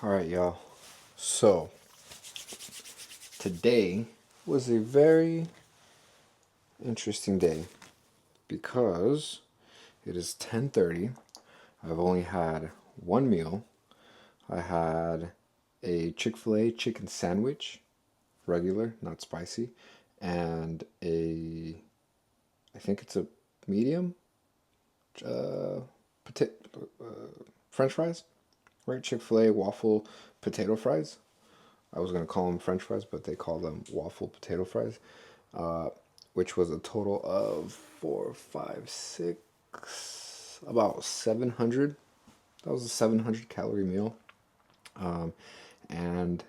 Alright, y'all. So, today was a very interesting day because it is 10:30. I've only had one meal. I had a Chick-fil-A chicken sandwich, regular, not spicy, and I think it's a medium, uh, potato, French fries, right? Chick-fil-A waffle potato fries. I was gonna call them French fries, but they call them waffle potato fries, uh, which was a total of four, five, six, about 700. That was a 700-calorie meal, and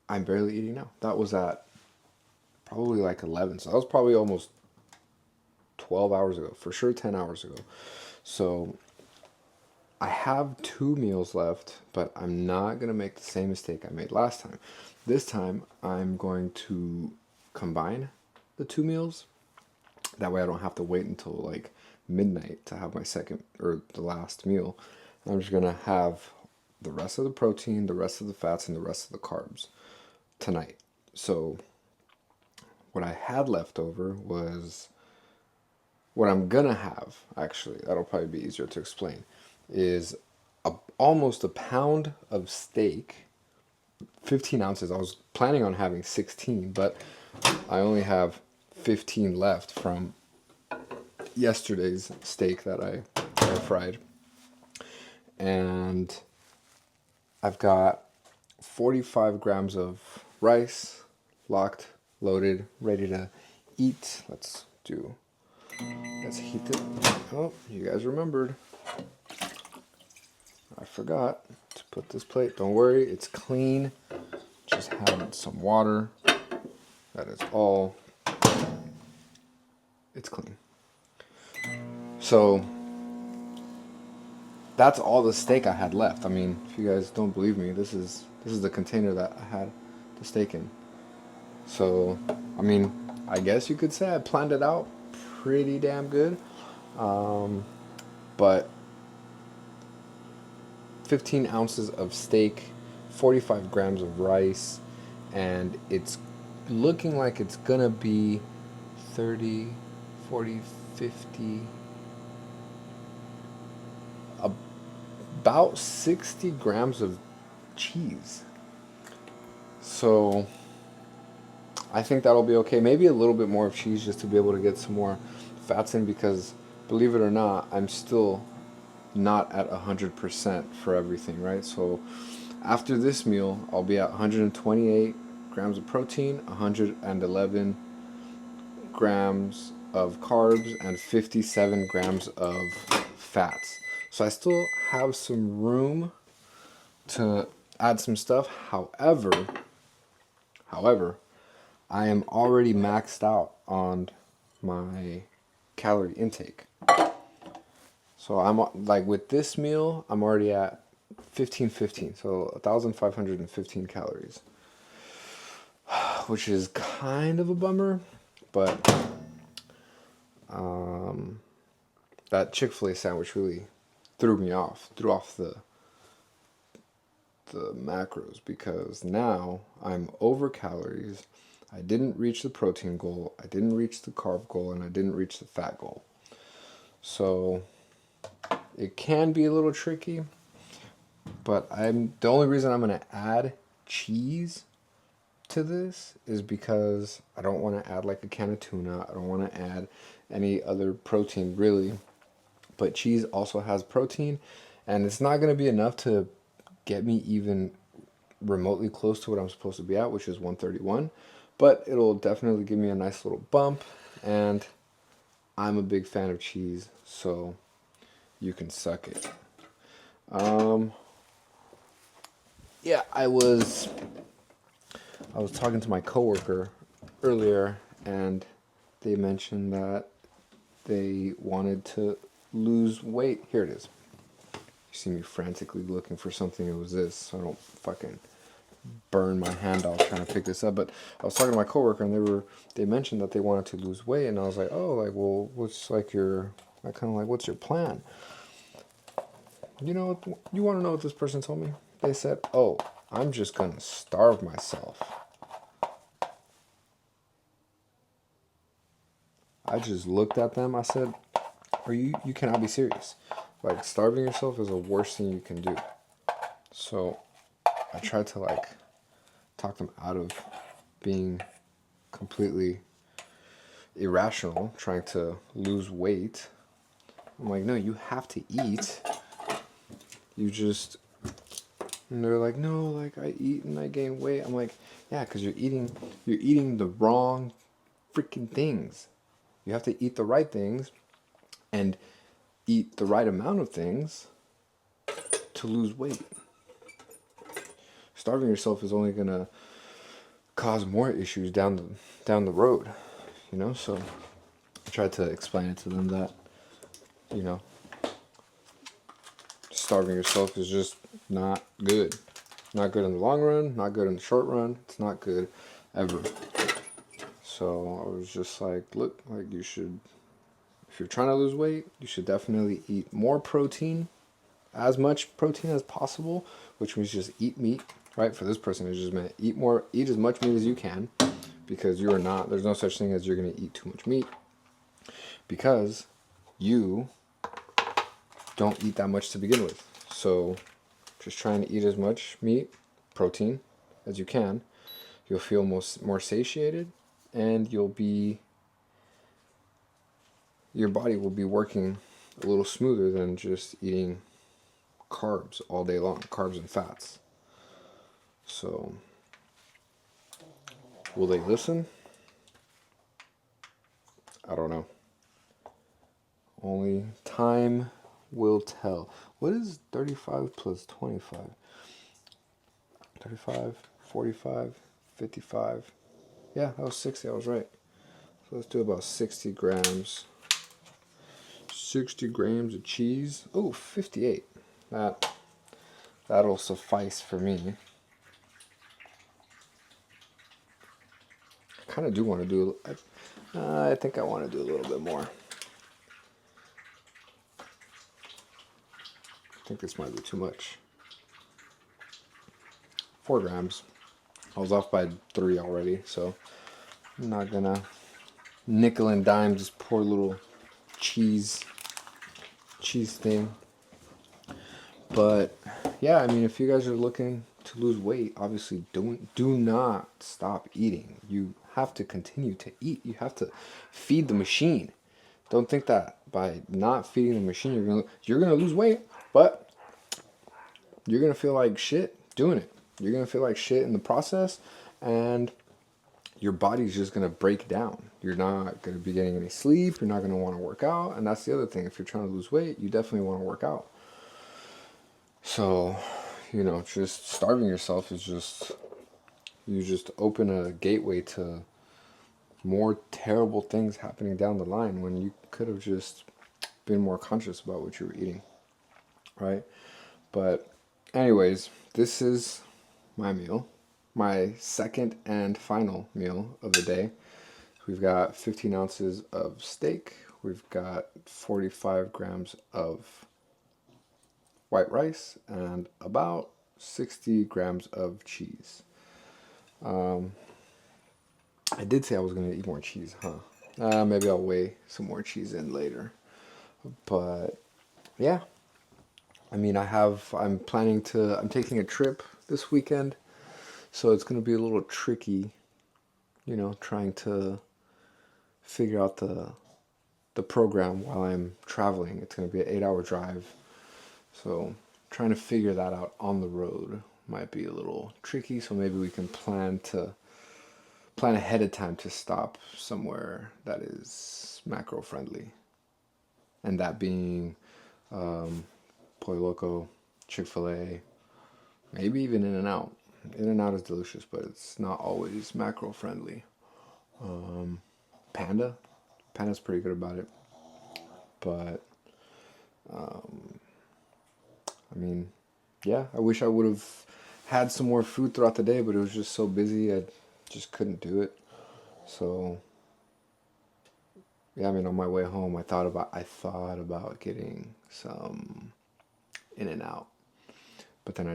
I'm barely eating now. That was at probably like 11, so that was probably almost 12 hours ago, for sure 10 hours ago. So I have two meals left, but I'm not going to make the same mistake I made last time. This time, I'm going to combine the two meals. That way I don't have to wait until like midnight to have my second or the last meal. I'm just going to have the rest of the protein, the rest of the fats, and the rest of the carbs tonight. So what I had left over was what I'm gonna have, actually, that'll probably be easier to explain, is almost a pound of steak, 15 ounces. I was planning on having 16, but I only have 15 left from yesterday's steak that I air fried. And I've got 45 grams of rice, locked, loaded, ready to eat. Let's heat it. Oh, you guys remembered. I forgot to put this plate. Don't worry, it's clean. Just had some water. That is all. It's clean. So that's all the steak I had left. I mean, if you guys don't believe me, this is the container that I had the steak in. So, I mean, I guess you could say I planned it out pretty damn good. But 15 ounces of steak, 45 grams of rice, and it's looking like it's gonna be 30, 40, 50, about 60 grams of cheese. So I think that'll be okay. Maybe a little bit more of cheese just to be able to get some more fats in, because believe it or not, I'm still not at 100% for everything, right? So after this meal, I'll be at 128 grams of protein, 111 grams of carbs, and 57 grams of fats. So I still have some room to add some stuff. However, I am already maxed out on my calorie intake. So I'm like, with this meal, I'm already at 1515, so 1,515 calories, which is kind of a bummer, but that Chick-fil-A sandwich really threw off the macros, because now I'm over calories. I didn't reach the protein goal, I didn't reach the carb goal, and I didn't reach the fat goal. So it can be a little tricky, but the only reason I'm going to add cheese to this is because I don't want to add like a can of tuna. I don't want to add any other protein really. But cheese also has protein, and it's not going to be enough to get me even remotely close to what I'm supposed to be at, which is 131. But it'll definitely give me a nice little bump, and I'm a big fan of cheese, so you can suck it. Yeah, I was talking to my coworker earlier, and they mentioned that they wanted to lose weight. Here it is. You see me frantically looking for something. It was this, so I don't fucking burn my hand off trying to pick this up. But I was talking to my coworker, and they mentioned that they wanted to lose weight, and I was like, oh, like, well, what's your plan? You know what? You want to know what this person told me? They said, "Oh, I'm just gonna starve myself." I just looked at them. I said, "Are you cannot be serious. Like starving yourself is the worst thing you can do." So I tried to like talk them out of being completely irrational, trying to lose weight. I'm like, no, you have to eat. You just, and they're like, no, like I eat and I gain weight. I'm like, yeah, because you're eating the wrong freaking things. You have to eat the right things and eat the right amount of things to lose weight. Starving yourself is only gonna cause more issues down the road, you know. So I tried to explain it to them that, you know, starving yourself is just not good. Not good in the long run, not good in the short run. It's not good ever. So I was just like, look, like you should, if you're trying to lose weight, you should definitely eat more protein, as much protein as possible, which means just eat meat, right? For this person, it just meant eat as much meat as you can, because you are not, there's no such thing as you're going to eat too much meat, because you don't eat that much to begin with. So just trying to eat as much meat, protein, as you can. You'll feel more satiated, and your body will be working a little smoother than just eating carbs all day long, carbs and fats. So, will they listen? I don't know. Only time will tell. What is 35 plus 25? 35, 45, 55. Yeah, that was 60. I was right. So let's do about 60 grams. 60 grams of cheese. Oh, 58. That'll suffice for me. I kind of do want to do. I think I want to do a little bit more. I think this might be too much. 4 grams. I was off by 3 already, so I'm not gonna nickel and dime this poor little cheese thing. But yeah, I mean, if you guys are looking to lose weight, obviously do not stop eating. You have to continue to eat. You have to feed the machine. Don't think that by not feeding the machine you're gonna lose weight, but you're gonna feel like shit doing it. You're gonna feel like shit in the process, and your body's just gonna break down. You're not gonna be getting any sleep. You're not gonna want to work out, and that's the other thing. If you're trying to lose weight, you definitely want to work out. So, just starving yourself is just, you just open a gateway to more terrible things happening down the line when you could have just been more conscious about what you were eating, right? But anyways, this is my meal, my second and final meal of the day. We've got 15 ounces of steak. We've got 45 grams of white rice and about 60 grams of cheese. I did say I was going to eat more cheese, huh? Maybe I'll weigh some more cheese in later. But yeah, I mean, I'm taking a trip this weekend, so it's going to be a little tricky, trying to figure out the program while I'm traveling. It's going to be an 8-hour drive, so trying to figure that out on the road might be a little tricky. So maybe we can plan ahead of time to stop somewhere that is macro friendly, and that being Pollo Loco, Chick-fil-A, maybe even In-N-Out. In-N-Out is delicious, but it's not always macro friendly. Panda's pretty good about it, but I mean, yeah, I wish I would have had some more food throughout the day, but it was just so busy, I just couldn't do it. So yeah, I mean, on my way home, I thought about getting some In-N-Out. But then I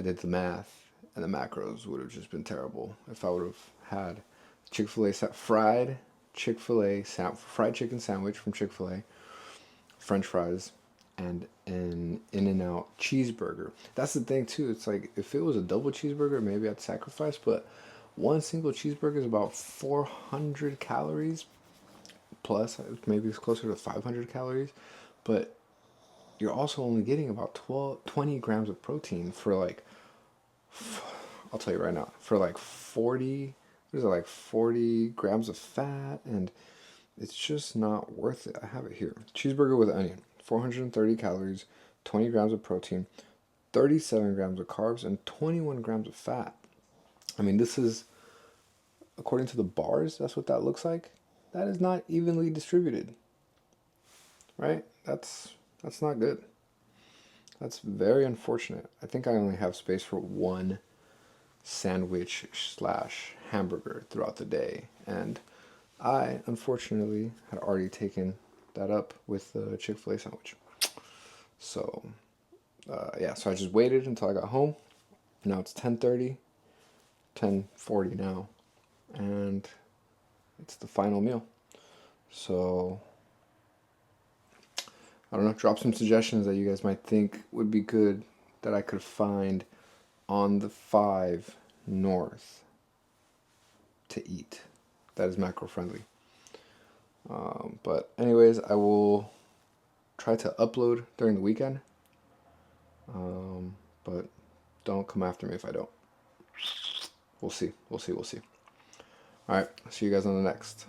did the math, and the macros would have just been terrible if I would have had Chick-fil-A fried fried chicken sandwich from Chick-fil-A, French fries, and an In-N-Out cheeseburger. That's the thing too. It's like if it was a double cheeseburger, maybe I'd sacrifice, but one single cheeseburger is about 400 calories plus, maybe it's closer to 500 calories, but you're also only getting about 20 grams of protein for like, I'll tell you right now, for like 40, what is it, like 40 grams of fat, and it's just not worth it. I have it here. Cheeseburger with onion, 430 calories, 20 grams of protein, 37 grams of carbs, and 21 grams of fat. I mean, this is, according to the bars, that's what that looks like. That is not evenly distributed, right? That's not good. That's very unfortunate. I think I only have space for one sandwich slash hamburger throughout the day, and I unfortunately had already taken that up with the Chick-fil-A sandwich. So yeah, so I just waited until I got home. Now it's 10:30, 10:40 now, and it's the final meal. So I don't know, drop some suggestions that you guys might think would be good that I could find on the 5 North to eat that is macro friendly. But anyways, I will try to upload during the weekend. But don't come after me if I don't. We'll see. All right, see you guys on the next.